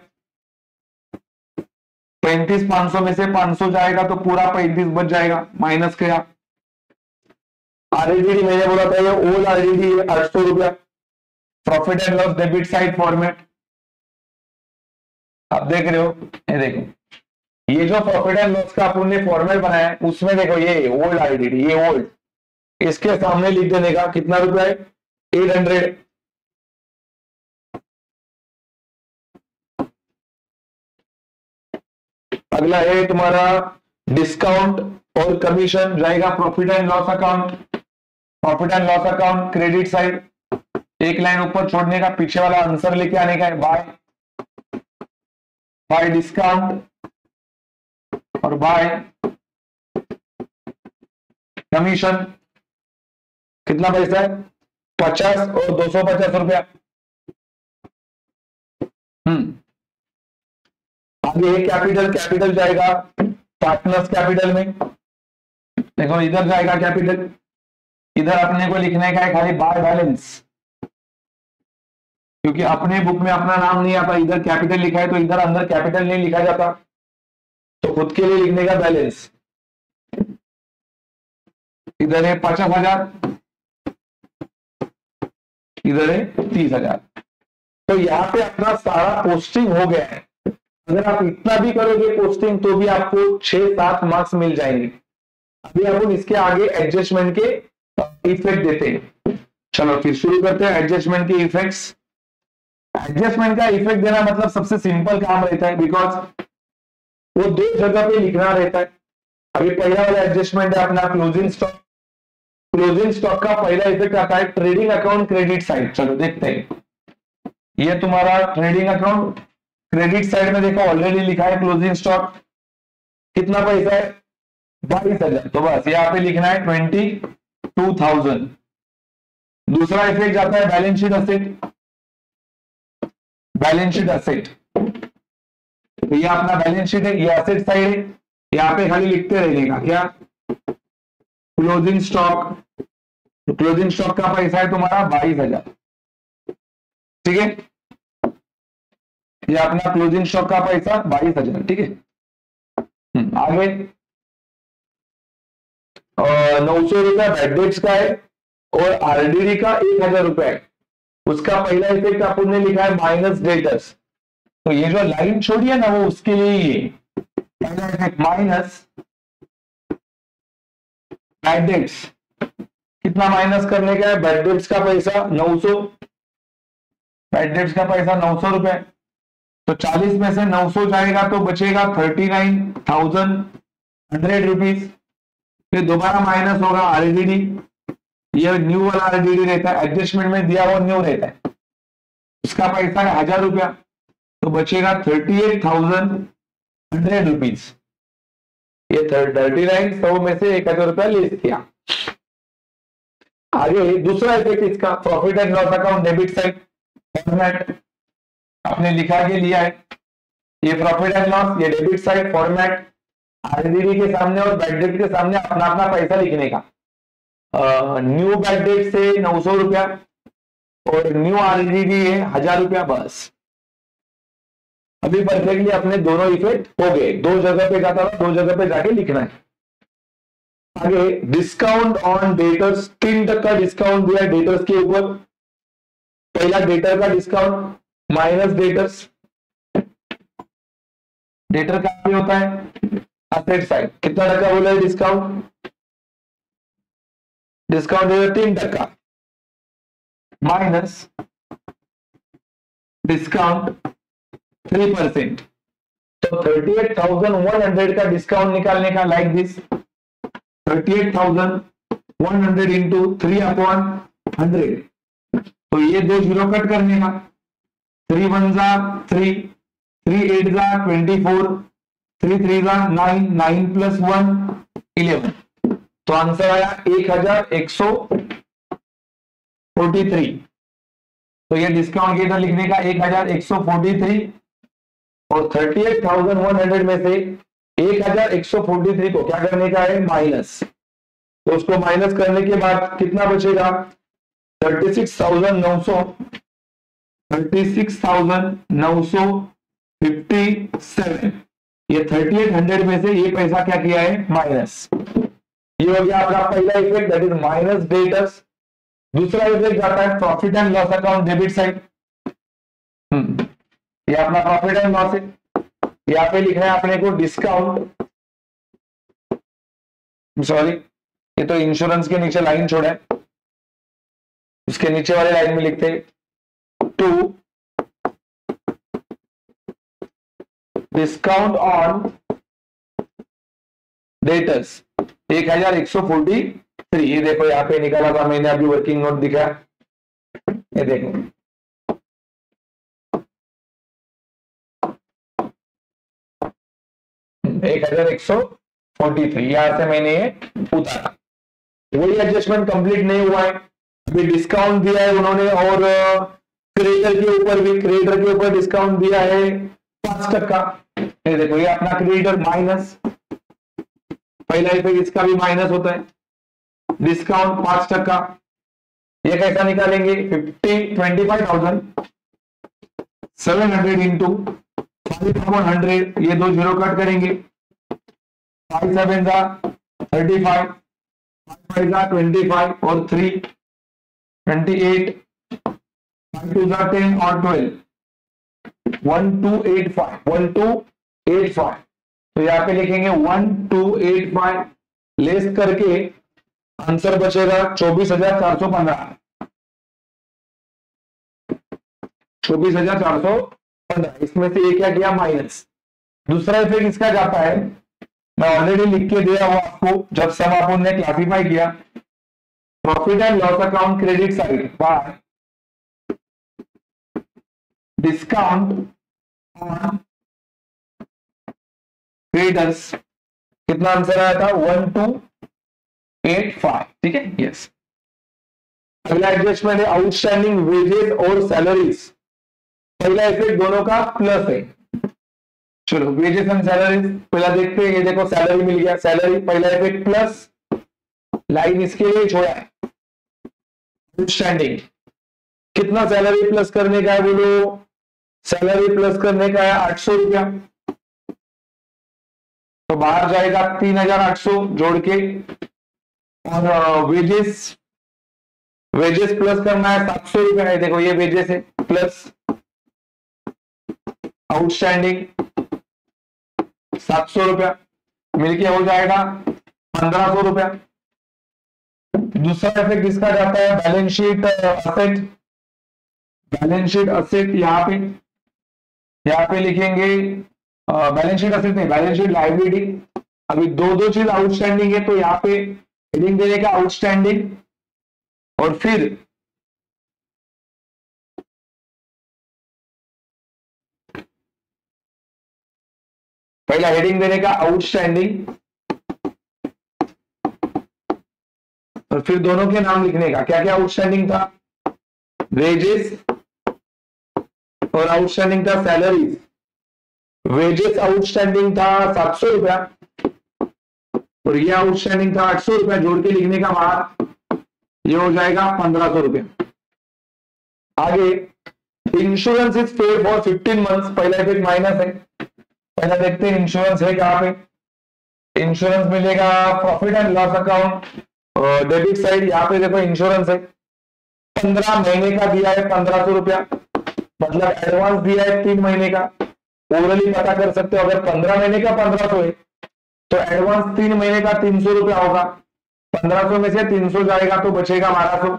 35,500 में से 500 जाएगा तो पूरा 35 बच जाएगा, माइनस किया। आरएडीडी मैंने बोला था ये ओल्ड आरएडीडी है 800 रुपया। Profit and loss debit side format आप देख रहे हो, ये देखो, ये जो प्रॉफिट एंड लॉस का अपन ने फॉर्मेट बनाया है उसमें देखो ये ओल्ड आरएडीडी, ये ओल्ड, इसके सामने लिख देने का कितना रुपया है 800। अगला है तुम्हारा डिस्काउंट और कमीशन, जाएगा profit and loss account. Profit and loss account credit side, एक लाइन ऊपर छोड़ने का, पीछे वाला आंसर लेके आने का है बाय डिस्काउंट और बाय कमीशन। कितना पैसा है 50 और 250 रुपया। आगे कैपिटल, कैपिटल जाएगा पार्टनर्स कैपिटल में। देखो इधर जाएगा कैपिटल, इधर अपने को लिखने का है खाली बाय बैलेंस, क्योंकि अपने बुक में अपना नाम नहीं आता, इधर कैपिटल लिखा है तो इधर अंदर कैपिटल नहीं लिखा जाता, तो खुद के लिए लिखने का बैलेंस। इधर है 50,000, इधर है 30,000। तो यहाँ पे अपना सारा पोस्टिंग हो गया है। अगर आप इतना भी करोगे पोस्टिंग तो भी आपको 6-7 मार्क्स मिल जाएंगे। अभी अपन इसके आगे एडजस्टमेंट के इफेक्ट देते हैं। चलो फिर शुरू करते हैं एडजस्टमेंट के इफेक्ट्स। एडजस्टमेंट का इफेक्ट देना मतलब सबसे सिंपल काम रहता है, बिकॉज वो 2 जगह पे लिखना रहता है। अभी पहला वाला एडजस्टमेंट है अपना क्लोजिंग स्टॉक। क्लोजिंग स्टॉक का पहला इफेक्ट आता है ट्रेडिंग अकाउंट क्रेडिट साइड। चलो देखते हैं, ये तुम्हारा ट्रेडिंग अकाउंट क्रेडिट साइड में देखो ऑलरेडी लिखा है क्लोजिंग स्टॉक, कितना पैसा है 22,000, तो बस यहाँ पे लिखना है 22,000। दूसरा इफेक्ट जाता है balance sheet asset. Balance sheet asset, तो ये अपना बैलेंस शीट है, ये असेट साइड है। यहाँ पे खाली लिखते रहने का क्या क्लोजिंग स्टॉक। तो क्लोजिंग स्टॉक का पैसा है तुम्हारा 22,000, ठीक है। ये अपना क्लोजिंग स्टॉक का पैसा 22,000, ठीक है। आगे 900 रुपया बैड डेट्स का है और आरडीडी का 1,000 रुपया है। उसका पहला इफेक्ट अपन ने लिखा है माइनस डेटर्स, तो ये जो लाइन छोड़ी है ना वो उसके लिए ही है। पहला इफेक्ट माइनस बैड डेट्स, कितना माइनस करने का है बैड डेट्स का पैसा 900। बैड डेट्स का पैसा 900 रुपए, तो 40 में से 900 जाएगा तो बचेगा 39,100 रुपीज। फिर दोबारा माइनस होगा आरडीडी, ये न्यू वाला आरडीडी रहता है, एडजस्टमेंट में दिया हुआ न्यू रहता है, उसका पैसा है 1,000 रुपया, तो बचेगा 38,100 रुपीज। ये 39,100 में से 1,000 रुपया लेस किया। आगे दूसरा इफेक्ट इसका profit and loss account debit side format आपने लिखा के लिया है। ये प्रॉफिट एंड लॉस, ये डेबिट साइड फॉर्मेट, आरडीडी के सामने और बैड डेट के सामने अपना अपना पैसा लिखने का। न्यू बैड डेट से 900 रुपया और न्यू आरडीडी है 1,000 रुपया, बस। अभी परफेक्टली अपने दोनों इफेक्ट हो गए। 2 जगह पे जाता था, 2 जगह पे जाके लिखना है। आगे डिस्काउंट ऑन डेटर्स, 3% डिस्काउंट दिया डेटर्स के ऊपर। पहला डेटर का डिस्काउंट माइनस डेटर्स। डेटर का भी होता है असेट साइड, कितना टका बोला है डिस्काउंट? डिस्काउंट है 3% माइनस डिस्काउंट 3%, तो 38,100 का डिस्काउंट निकालने का लाइक दिस 38,100 इंटू 3/100, तो ये 2 जीरो कट करने का 3 1 जा 3, 3 8 जा 24, 3 3 जा 9, 9 प्लस 1 11। तो आंसर आया 1143। तो ये डिस्काउंट के इधर लिखने का 1143 और 38,100 में से 1143 को क्या करने का है, माइनस। तो उसको माइनस करने के बाद कितना बचेगा, 36,957। ये 3800 में से ये पैसा क्या किया है, माइनस। ये हो गया आपका पहला effect, that is minus debtors. दूसरा इफेक्ट जाता है profit and loss account debit side. ये अपना प्रॉफिट एंड लॉस है। यहाँ पे लिखा है अपने को डिस्काउंट, सॉरी ये तो इंश्योरेंस के नीचे लाइन छोड़ा है, उसके नीचे वाले लाइन में लिखते हैं टू डिस्काउंट ऑन डेटर्स 1143। ये देखो यहाँ पे निकाला था मैंने, अभी वर्किंग नोट दिखा, ये देखो 1143 यहां से मैंने ये उतारा। वही एडजस्टमेंट कंप्लीट नहीं हुआ है, अभी डिस्काउंट दिया है उन्होंने, और क्रेडिटर के ऊपर भी, क्रेडिटर के ऊपर डिस्काउंट दिया है 5%। ये देखो ये अपना क्रेडिटर माइनस, पहला इफेक्ट इसका भी माइनस होता है, डिस्काउंट 5%। ये कैसा निकालेंगे, 25,700 इंटू 5/100, ये दो जीरो कट करेंगे, 5 7 जा 35, 5 जा 25 और 3 28, 5 2 जा 10 और 12, 1285। तो यहाँ पे लिखेंगे 1285 लेस करके आंसर बचेगा 24,415। 24,415, इसमें से ये क्या किया, माइनस। दूसरा इफेक्ट इसका जाता है, मैं ऑलरेडी लिख के दिया हुआ आपको जब सब अपन ने क्लासिफाई किया, profit and loss account credit side by discount on creditors. कितना आंसर आया था, 1285। ठीक है, यस। अगला एडजस्टमेंट है आउटस्टैंडिंग वेजेस और सैलरीज। पहला इफेक्ट दोनों का प्लस है। चलो वेजेस एंड सैलरीज पहला देखते हैं। ये देखो सैलरी मिल गया, सैलरी पहला इफेक्ट प्लस, लाइन इसके लिए छोड़ा है। आउटस्टैंडिंग कितना सैलरी प्लस करने का है, बोलो। सैलरी प्लस करने का है 800 रुपया, तो बाहर जाएगा 3,800 जोड़ के, और वेजेस प्लस करना है 700 रुपया है। देखो ये वेजेस है प्लस आउटस्टैंडिंग 700 रुपया, मिलके हो जाएगा 1,500 रुपया। दूसरा इफेक्ट इसका जाता है balance sheet asset. Balance sheet asset यहाँ पे लिखेंगे बैलेंस शीट असेट नहीं, बैलेंस शीट लायबिलिटी। अभी दो चीज आउटस्टैंडिंग है, तो यहाँ पे हेडिंग देने का आउटस्टैंडिंग, और फिर पहला हेडिंग देने का आउटस्टैंडिंग, और फिर दोनों के नाम लिखने का। क्या क्या आउटस्टैंडिंग था, वेजेस, और आउटस्टैंडिंग था सैलरीज। वेजेस आउटस्टैंडिंग था 700 रुपया, और ये आउटस्टैंडिंग था 800 रुपया, जोड़ के लिखने का बाद ये हो जाएगा 1,500 रुपया। आगे insurance is paid for 15 months, पहला इफेक्ट माइनस है। पहला देखते हैं इंश्योरेंस है कहां पे। इंश्योरेंस मिलेगा profit and loss account debit side. यहाँ पे देखो इंश्योरेंस है, 15 महीने का दिया है 1,500 रुपया, मतलब एडवांस दिया है 3 महीने का। ओरली पता कर सकते हो, अगर 15 महीने का 1,500 है तो एडवांस 3 महीने का 300 रुपया होगा। 1,500 में से 300 जाएगा तो बचेगा 1,200।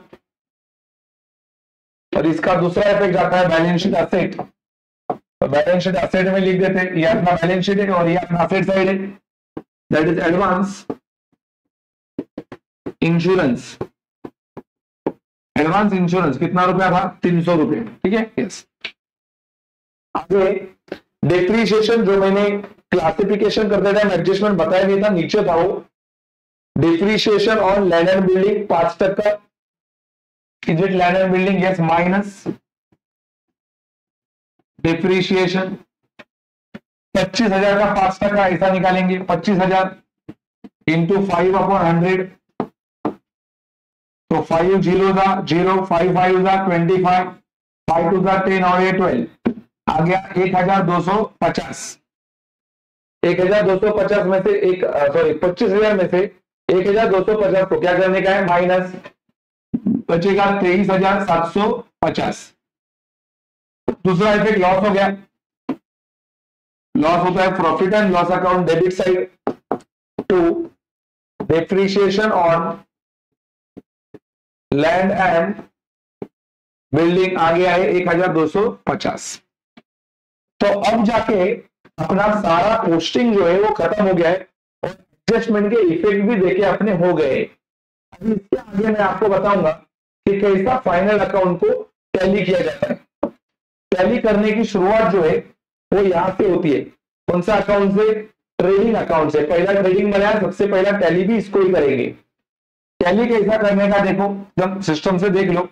और इसका दूसरा इफेक्ट जाता है बैलेंस शीट असेट। तो बैलेंस शीट असेट में लिख देते हैं, ये अपना बैलेंस शीट है और ये अपना असेट साइड है, that is advance insurance. Advance insurance कितना रुपया था, 300 रुपये। ठीक है, यस। आगे डिप्रीशिएशन, जो मैंने क्लासिफिकेशन करते टाइम एडजस्टमेंट बताया नहीं था, नीचे था वो। Depreciation on land and building 5%। Is it land and building? Yes, minus depreciation 25,000 का 5%, ऐसा निकालेंगे। 25,000 इंटू 5/100, तो 5 0 0, 5 5 25, 5 2 10 और ये 12 आ गया 1,250। 1,250 में से 25,000 में से 1,250 को क्या करने का है? माइनस, बचेगा 23,750। दूसरा इफेक्ट लॉस हो गया। लॉस होता है profit and loss account debit side to depreciation on land and building आ गया है 1,250। तो अब जाके अपना सारा पोस्टिंग जो है वो खत्म हो गया है और एडजस्टमेंट के इफेक्ट भी देखे अपने हो गए। अभी इसके आगे मैं आपको बताऊंगा कि कैसा फाइनल अकाउंट को टैली किया जाता है। टैली करने की शुरुआत जो है वो यहां से होती है। कौन सा अकाउंट से? ट्रेडिंग अकाउंट से। पहला ट्रेडिंग बनाया, सबसे पहला टैली भी इसको ही करेंगे। टैली कैसा करने का देखो, जब सिस्टम से देख लो,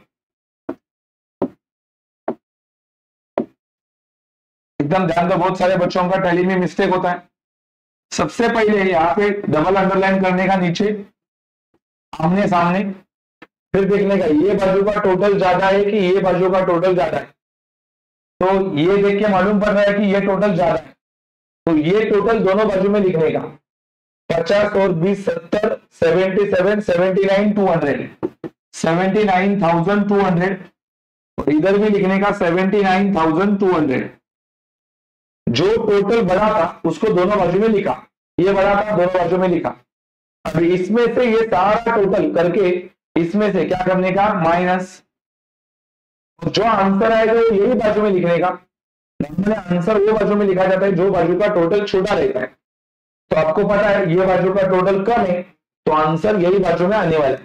एकदम ध्यान दो। बहुत सारे बच्चों का टैली में मिस्टेक होता है। सबसे पहले यहाँ पे डबल अंडरलाइन करने का, नीचे आमने सामने, फिर देखने का ये बाजू का टोटल ज्यादा है कि ये बाजू का टोटल ज्यादा है। तो ये देख के मालूम पड़ रहा है कि ये टोटल ज्यादा है, तो ये टोटल दोनों बाजू में लिखने का। 50 और 20 70, 77, 79, 200, 79,200। और इधर भी लिखने का 79,200। जो टोटल बड़ा था उसको दोनों बाजू में लिखा, ये बड़ा था दोनों बाजू में लिखा। अभी इसमें से ये सारा टोटल करके इसमें से क्या करने का? माइनस। जो आंसर आएगा वो यही बाजू में लिखने का। आंसर वो बाजू में लिखा जाता है जो बाजू का टोटल छोटा रहता है। तो आपको पता है ये बाजू का टोटल कम है, तो आंसर यही बाजू में आने वाला है।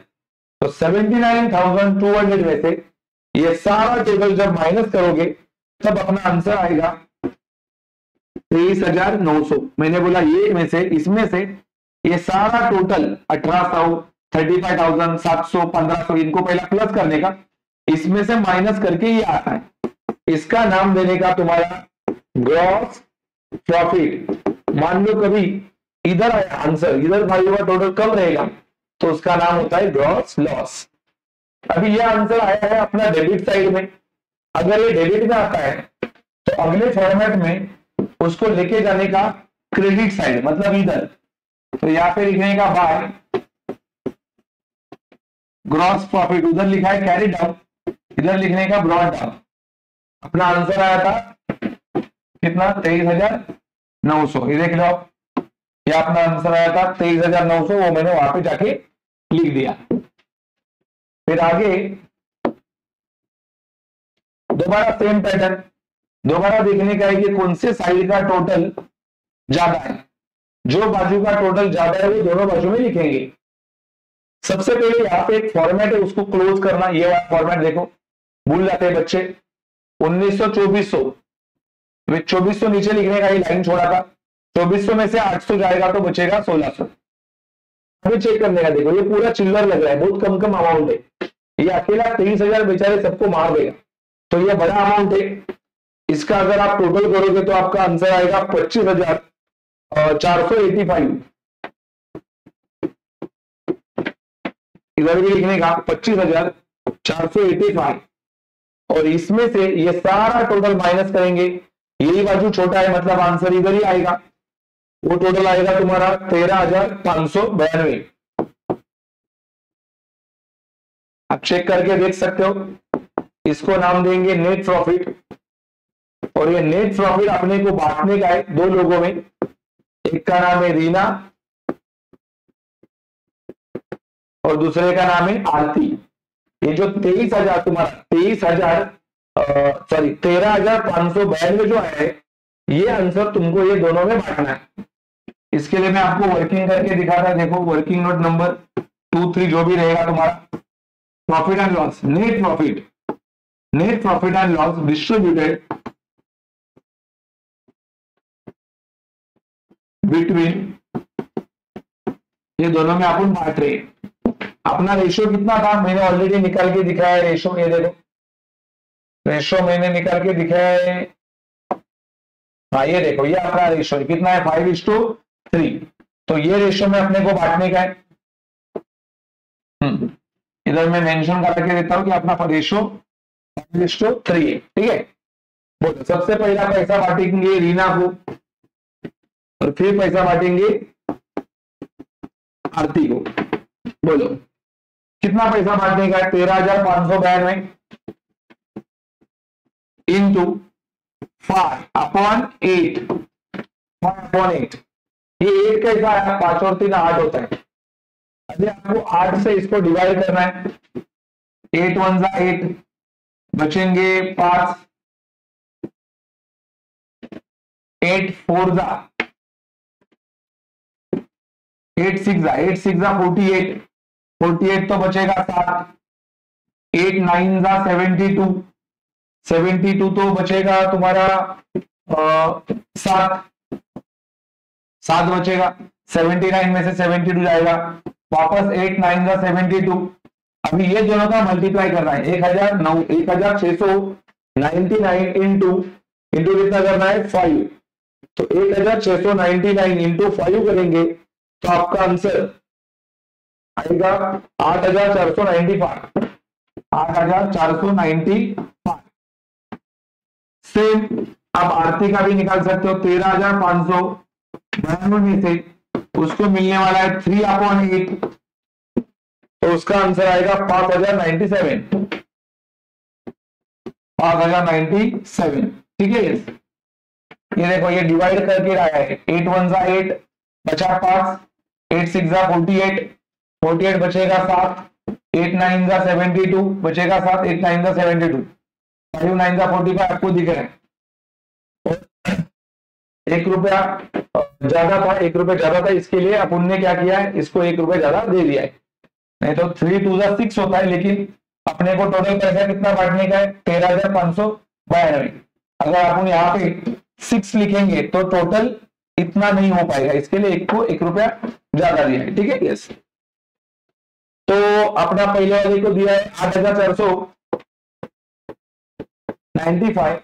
तो 79,200 में से ये सारा टोटल जब माइनस करोगे तब अपना आंसर आएगा 23,900। मैंने बोला ये में से, इसमें से ये सारा टोटल 1800, 35,700, 1500, इनको पहला प्लस करने का, इसमें से माइनस करके ये आता है। इसका नाम देने का तुम्हारा ग्रॉस प्रॉफिट। मान लो कभी इधर आया आंसर, इधर भाइयों का टोटल कम रहेगा, तो उसका नाम होता है ग्रॉस लॉस। अभी यह आंसर आया है अपना डेबिट साइड में। अगर ये डेबिट में आता है तो अगले फॉर्मेट में उसको लेके जाने का क्रेडिट साइड, मतलब इधर। तो यहां पे लिखने का बाय ग्रॉस प्रॉफिट, उधर लिखा है कैरी डाउन, इधर लिखने का ब्रॉड डाउन। अपना आंसर आया था कितना? 23,900। ये देख लो आप, ये अपना आंसर आया था 23,900, वो मैंने वहां पे जाके लिख दिया। फिर आगे दोबारा सेम पैटर्न, दोबारा देखने का है कि कौन से साइड का टोटल ज्यादा है। जो बाजू का टोटल ज्यादा है वो दोनों बाजू में लिखेंगे। सबसे पहले यहाँ पे एक फॉर्मेट है, उसको क्लोज करना। ये वाला फॉर्मेट देखो, भूल जाते हैं बच्चे। 1900, 2400, 2400 नीचे लिखने का, ये लाइन छोड़ा था। 2400 में से 800 जाएगा तो बचेगा 1600। अभी चेक करने का देखो, ये पूरा चिल्लर लग रहा है, बहुत कम कम अमाउंट है। ये अकेला 23,000 बेचारे सबको मार देगा, तो ये बड़ा अमाउंट है। इसका अगर आप टोटल करोगे तो आपका आंसर आएगा 25,485। इधर भी लिखने का 25,485। और इसमें से ये सारा टोटल माइनस करेंगे। यही बाजू छोटा है, मतलब आंसर इधर ही आएगा। वो टोटल आएगा तुम्हारा 13,592। आप चेक करके देख सकते हो। इसको नाम देंगे नेट प्रॉफिट। और ये नेट प्रॉफिट अपने को बांटने का है दो लोगों में। एक का नाम है रीना और दूसरे का नाम है आरती। ये जो 23,000 तुम्हारा 13,592 जो है, ये आंसर तुमको ये दोनों में बांटना है। इसके लिए मैं आपको वर्किंग करके दिखाता। देखो वर्किंग नोट नंबर 2, 3 जो भी रहेगा तुम्हारा, profit and loss, net profit and loss distributed between, ये दोनों में अपन बांट रहे हैं। अपना रेशियो कितना था मैंने ऑलरेडी निकाल के दिखाया है, रेशियो ये देखो, रेशियो मैंने निकाल के दिखाया है। हाँ ये देखो, ये अपना रेशियो कितना है 5:3। तो ये रेशियो में अपने को बांटने का है। इधर मैं मेंशन करके देता हूं कि अपना रेशियो 5:3 है, ठीक है। बोलो, सबसे पहला पैसा बांटेंगे रीना को और फिर पैसा बांटेंगे आरती को। बोलो कितना पैसा बांटने का है, 13,592 इंटू 5/8, 5/8। ये 8 कैसा है, 5 और 3 8 होता है। अभी आपको 8 से इसको डिवाइड करना है। 8 1 जा 8, बचेंगे 5, 8 4 जा 8 6 जा 8 6 जा 48, 48 तो बचेगा 7, 8 9 जा 72, 72 तो बचेगा तुम्हारा 7, 7 बचेगा। 79 में से 72 जाएगा, वापस 8 9 जा 72। अभी ये दोनों का मल्टीप्लाई करना है, 1699 इंटू कितना करना है 5। तो 1699 इंटू 5 करेंगे तो आपका आंसर आएगा 8,495, 8,495। सेम आप आरती का भी निकाल सकते हो, 13,592 में से उसको मिलने वाला है 3/8, तो उसका आंसर आएगा 5,097, 5,097, ठीक है। ये देखो ये डिवाइड करके आया है, 8 1 जा 8, बचा 5, 8 6 जा 48, 48 बचेगा 7, 8 9 जा 72 बचेगा 7, 8 9 जा 72, 5 9 जा 45 आपको दिख रहा है। 1 रुपया ज्यादा था, 1 रुपया ज्यादा था, इसके लिए अपन ने क्या किया है, इसको 1 रुपया ज्यादा दे दिया है। नहीं तो 3 2 जा 6 होता है, लेकिन अपने को टोटल पैसा कितना बांटने का है 13,592। अगर अपन यहाँ पे 6 लिखेंगे तो टोटल इतना नहीं हो पाएगा, इसके लिए 1 रुपया ज्यादा दिया है, ठीक है। यस, तो अपना पहले वाले को दिया है 8,495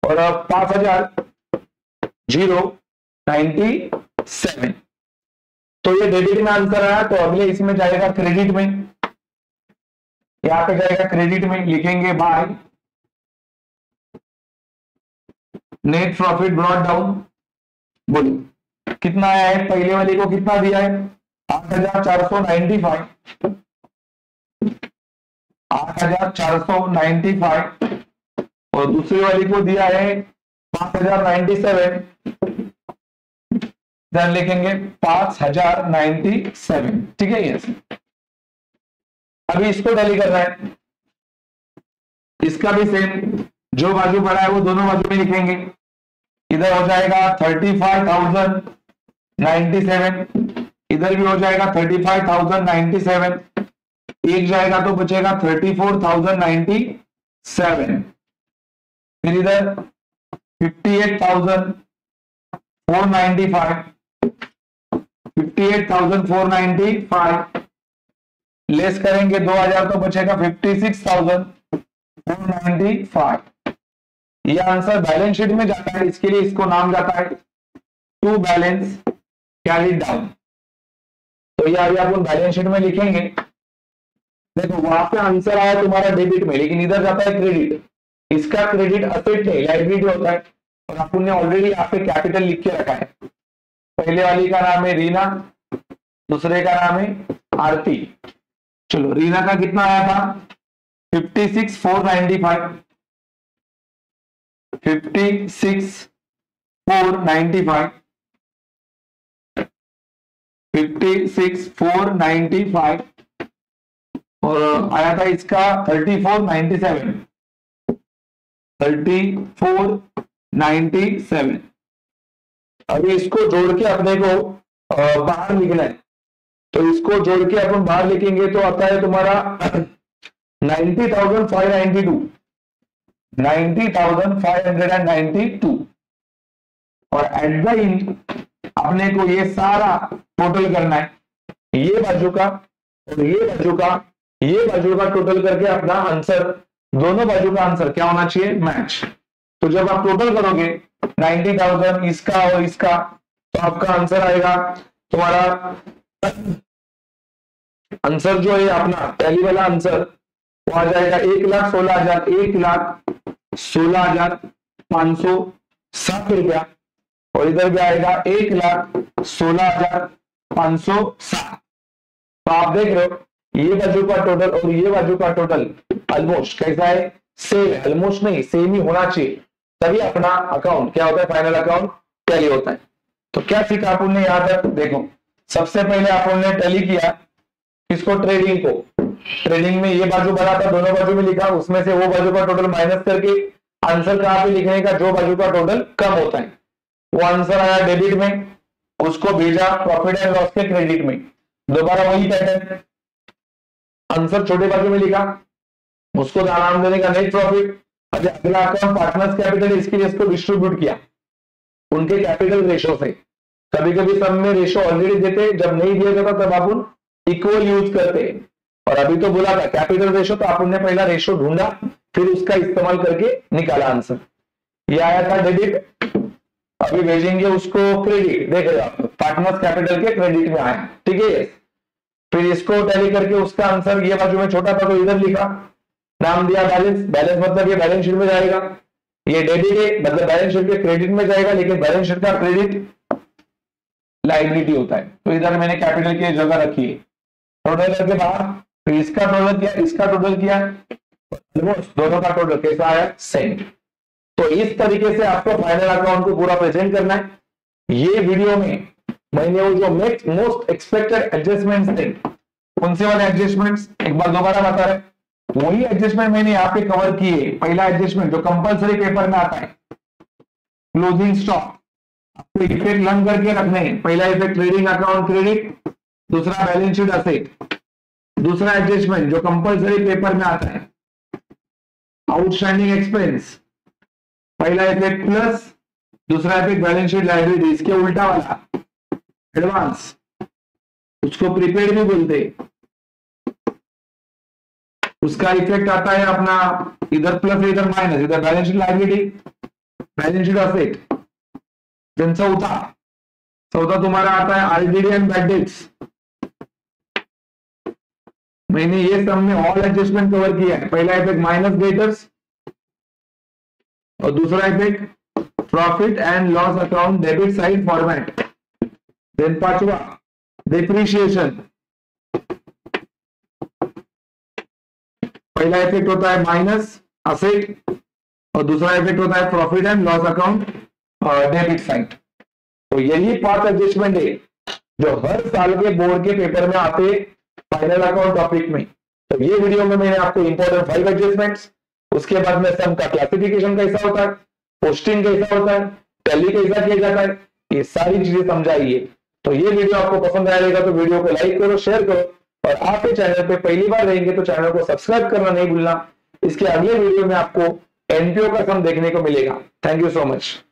और 5,097। तो ये डेबिट में आंसर आया, तो अगले इसमें जाएगा क्रेडिट में। यहाँ पे जाएगा क्रेडिट में, लिखेंगे by net profit brought down. बोलिए कितना आया है, पहले वाले को कितना दिया है 8,495, 8,495 और दूसरी वाली को दिया है 5,097, देन लिखेंगे 5,097, ठीक है। यस, अभी इसको टैली करना है, इसका भी सेम, जो बाजू बड़ा है वो दोनों बाजू में लिखेंगे। इधर हो जाएगा 35,097, इधर भी हो जाएगा 35,097, एक जाएगा तो बचेगा 34,097, फिर इधर 58,495, 58,495 लेस करेंगे 2,000 तो बचेगा 56,495। ये आंसर बैलेंस शीट में जाता है, इसके लिए इसको नाम जाता है टू बैलेंस कैरीड डाउन। तो ये अभी अपन बैलेंस शीट में लिखेंगे। देखो वहां पे आंसर आया तुम्हारा डेबिट में, लेकिन इधर जाता है क्रेडिट। इसका क्रेडिट असेट नहीं लाइबिलिटी होता है, और अपन ने ऑलरेडी यहाँ पे कैपिटल लिख के रखा है। पहले वाली का नाम है रीना, दूसरे का नाम है आरती। चलो रीना का कितना आया था 56,495, 56,495, 56,495 और आया था इसका 34,97, 34,97। अभी इसको जोड़ के अपने को बाहर लिखना है, तो इसको जोड़ के अपन बाहर लिखेंगे तो आता है तुम्हारा 90,592, 90,592 और एट द एंड अपने को ये सारा टोटल करना है, ये बाजू का और ये बाजू का, ये बाजू का टोटल करके अपना आंसर, दोनों बाजू का आंसर क्या होना चाहिए, मैच। तो जब आप टोटल करोगे 90,000 इसका और इसका, तो आपका आंसर आएगा, तुम्हारा आंसर जो है अपना पहली वाला आंसर वो आ जाएगा 1,16,000, 1,16,507 रुपया, और इधर भी आएगा 1,16,507। तो आप देख रहे हो ये बाजू का टोटल और ये बाजू का टोटल ऑलमोस्ट कैसा है, सेम है। ऑलमोस्ट नहीं, सेम ही होना चाहिए, तभी अपना अकाउंट क्या होता है, फाइनल अकाउंट टैली होता है। तो क्या सीखा आपने यहाँ तक, देखो सबसे पहले आपने टैली किया किसको, ट्रेडिंग को। ट्रेडिंग में ये बाजू बना था, दोनों बाजू में लिखा, उसमें से वो बाजू का टोटल माइनस करके आंसर कहाँ पे लिखने का, जो बाजू का टोटल कम होता है। वो आंसर आया डेबिट में, उसको भेजा प्रॉफिट एंड लॉस के क्रेडिट में, दोबारा वही पैटर्न, आंसर छोटे बाजू में लिखा, उसको नाम देने का नेट प्रॉफिट। अगला अकाउंट पार्टनर्स कैपिटल, इसके लिए इसको डिस्ट्रीब्यूट किया उनके कैपिटल रेशो से। कभी कभी सब में रेशो ऑलरेडी देते, जब नहीं दिया जाता तब आप इक्वल यूज करते। और अभी तो बोला था कैपिटल रेशो, तो आपने पहला रेशो ढूंढा, फिर उसका इस्तेमाल करके निकाला आंसर। ये आया था डेबिट, अभी भेजेंगे उसको क्रेडिट, देख रहे हो आप पार्टनर्स कैपिटल के क्रेडिट में आया, ठीक है। फिर इसको टैली करके उसका आंसर, ये बाजू में छोटा था तो इधर लिखा, नाम दिया बैलेंस। बैलेंस मतलब ये बैलेंस शीट में जाएगा, ये डेबिट है मतलब बैलेंस शीट के क्रेडिट में जाएगा, लेकिन बैलेंस शीट का क्रेडिट लायबिलिटी होता है, तो इधर मैंने कैपिटल की जगह रखी है। टोटल करके बाहर, फिर इसका टोटल किया, इसका टोटल किया, दोनों का टोटल कैसा आया, सेम। तो इस तरीके से आपको फाइनल अकाउंट को पूरा प्रेजेंट करना है। ये वीडियो में मैंने वो जो मोस्ट एक्सपेक्टेड एडजस्टमेंट्स थे, कौन से वाले एडजस्टमेंट्स, एक बार दोबारा बता रहे, वही एडजस्टमेंट मैंने यहाँ पे कवर किए। पहला एडजस्टमेंट जो कंपलसरी पेपर में आता है, क्लोजिंग स्टॉक, आपको इफेक्ट लर्न करके रखने हैं। पहला इफेक्ट ट्रेडिंग अकाउंट क्रेडिट, दूसरा बैलेंस शीट असेट। दूसरा एडजस्टमेंट जो कंपलसरी पेपर में आता है, आउटस्टैंडिंग एक्सपेंस, पहला इफेक्ट प्लस, दूसरा इफेक्ट बैलेंस शीट लायबिलिटी, इसके उल्टा वाला एडवांस, उसको प्रीपेड भी बोलते, उसका इफेक्ट आता है अपना इधर प्लस इधर माइनस, इधर balance sheet liability, balance sheet asset. Then चौथा तुम्हारा आता है आरडीडी एंड बैड डेट्स। मैंने ये सब में ऑल एडजस्टमेंट कवर किया है। पहला इफेक्ट माइनस डेटर्स, और दूसरा effect profit and loss account debit side format. Then पांचवा डिप्रिशिएशन, पहला इफेक्ट होता है माइनस असेट, और दूसरा इफेक्ट होता है profit and loss account debit side. तो यही 5 एडजस्टमेंट है जो हर साल के बोर्ड के पेपर में आते फाइनल अकाउंट टॉपिक में। तो ये वीडियो में मैंने आपको इंपॉर्टेंट 5 एडजस्टमेंट्स, उसके बाद में सम का क्लासिफिकेशन कैसा होता है, पोस्टिंग कैसा होता है, टैली कैसा किया जाता है, ये सारी चीजें समझाई है। तो ये वीडियो आपको पसंद आएगा तो वीडियो को लाइक करो, शेयर करो, और आप चैनल पे पहली बार रहेंगे तो चैनल को सब्सक्राइब करना नहीं भूलना। इसके अगले वीडियो में आपको एनपीओ का सम देखने को मिलेगा। Thank you so much.